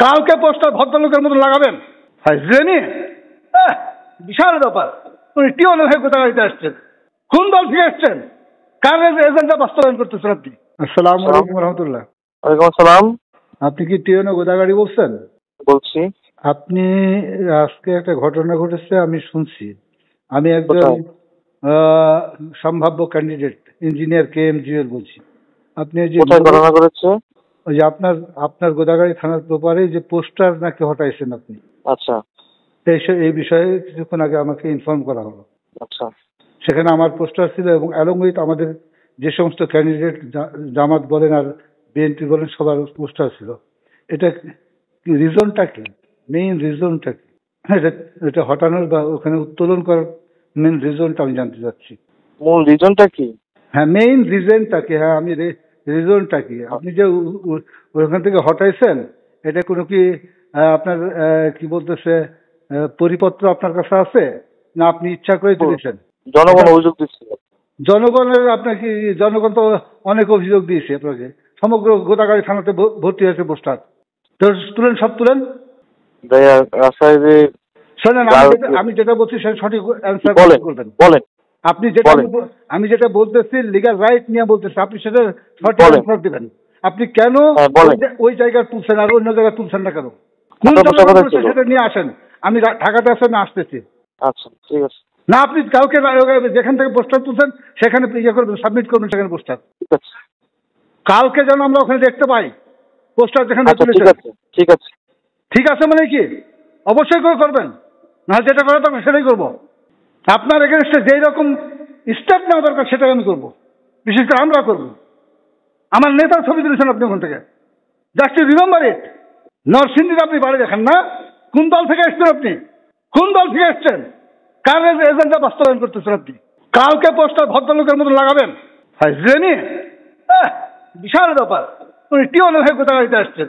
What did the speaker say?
কালকে পোস্টার ভদ্রলোকের মতো লাগাবেন? হাজরেনি বিশাল ব্যাপার। উনি টিওনের হয়ে কোথা গাড়িতে আসছেন? কোন দল থেকে আসছেন? কার এজেন্ডা বাস্তবায়ন করতেছেন আপনি? আসসালামু আলাইকুম রহমতুল্লাহ। ওয়ালাইকুম আসসালাম। আপনি কি টিওনে গোদাগাড়ি বলছেন? বলছি। আপনি আজকে একটা ঘটনা ঘটেছে, আমি শুনছি। আমি একজন কোথায়? সম্ভাব্য ক্যান্ডিডেট ইঞ্জিনিয়ার KM জুয়েল বলছি। আপনি ওই যে কোথায় ঘটনা ঘটেছে? ওই যে আপনার আপনার গোদাগাড়ি থানার ব্যাপারে যে পোস্টার নাকি হটাইছেন আপনি, আচ্ছা এই বিষয়ে কিছুক্ষণ আগে আমাকে ইনফর্ম করা হলো। আচ্ছা। সেখানে আমার পোস্টার ছিল এবং অ্যালং উইথ আমাদের যে সমস্ত ক্যান্ডিডেট জামাত বলেন আর BNP বলেন সবার পোস্টার ছিল। এটা রিজনটা কি? মেইন রিজনটা কি? হ্যাঁ, এটা হটানোর বা ওখানে উত্তোলন করার মেইন রিজনটা আমি জানতে চাচ্ছি। মূল রিজনটা কি? হ্যাঁ, মেইন রিজনটা কি? হ্যাঁ, আমি রিজনটা কি? আপনি যে ওখান থেকে হটাইছেন, এটা কোনো কি আপনার কি বলতেছে পরিপত্র আপনার কাছে আছে, না আপনি ইচ্ছা করে তুলেছেন? জনগণ এটা অভিযোগ দিচ্ছিল। জনগণের আপনার কি? জনগণ তো অনেক অভিযোগ দিয়েছে আপনাকে। সমগ্র গোদাগাড়ি থানাতে ভর্তি হয়েছে পোস্টার। তো তুলেন, সব তুলেন। ভাইয়া রাস্তায় যে শোনেন, আমি যেটা বলছি সেটা সঠিক অ্যান্সার বলেন করবেন। বলেন আপনি যেটা বলেন আমি যেটা বলতেছি লিগ্যাল রাইট নিয়ে বলতেছি, আপনি সেটা সঠিক বলেন। অ্যান্সার দিবেন। আপনি কেন হ্যাঁ, বলেন। ওই জায়গায় তুলছেন আর অন্য জায়গায় তুলছেন না কেন? কোন আপনার পোস্টার জনগণ কোথায় তুলছে ছিল? সেটা নিয়ে আসেন। আমি ঢাকাতে আছি, আমি আসতেছি। আচ্ছা ঠিক আছে না, আপনি কাউকে যেখান থেকে পোস্টার তুলছেন সেখানে ইয়ে করবেন, সাবমিট করবেন সেখানে পোস্টার। ঠিক আছে। কালকে যেন আমরা ওখানে দেখতে পাই পোস্টার যেখানে আচ্ছা ঠিক তুলেছেন। আছে ঠিক আছে। ঠিক আছে মানে কি? অবশ্যই করে করবেন, না যেটা করা দরকার সেটাই করবো। আপনার এগেনস্টে যেই রকম স্টেপ নেওয়া দরকার সেটাই আমি করবো, বিশেষ করে আমরা করবো। আমার নেতার ছবি তুলেছেন আপনি ওখান থেকে, জাস্ট রিমেম্বার ইট। নরসিংদীতে আপনি বাড়ি দেখেন না? কোন দল থেকে এসছেন আপনি? কোন দল থেকে এসছেন? কার এজেন্ডা বাস্তবায়ন করতেছেন আপনি? কালকে পোস্টার ভদ্রলোকের মতো লাগাবেন? হাজরেনি বিশাল ব্যাপার। উনি টিওনের হয়ে কোথা গাড়িতে আসছেন?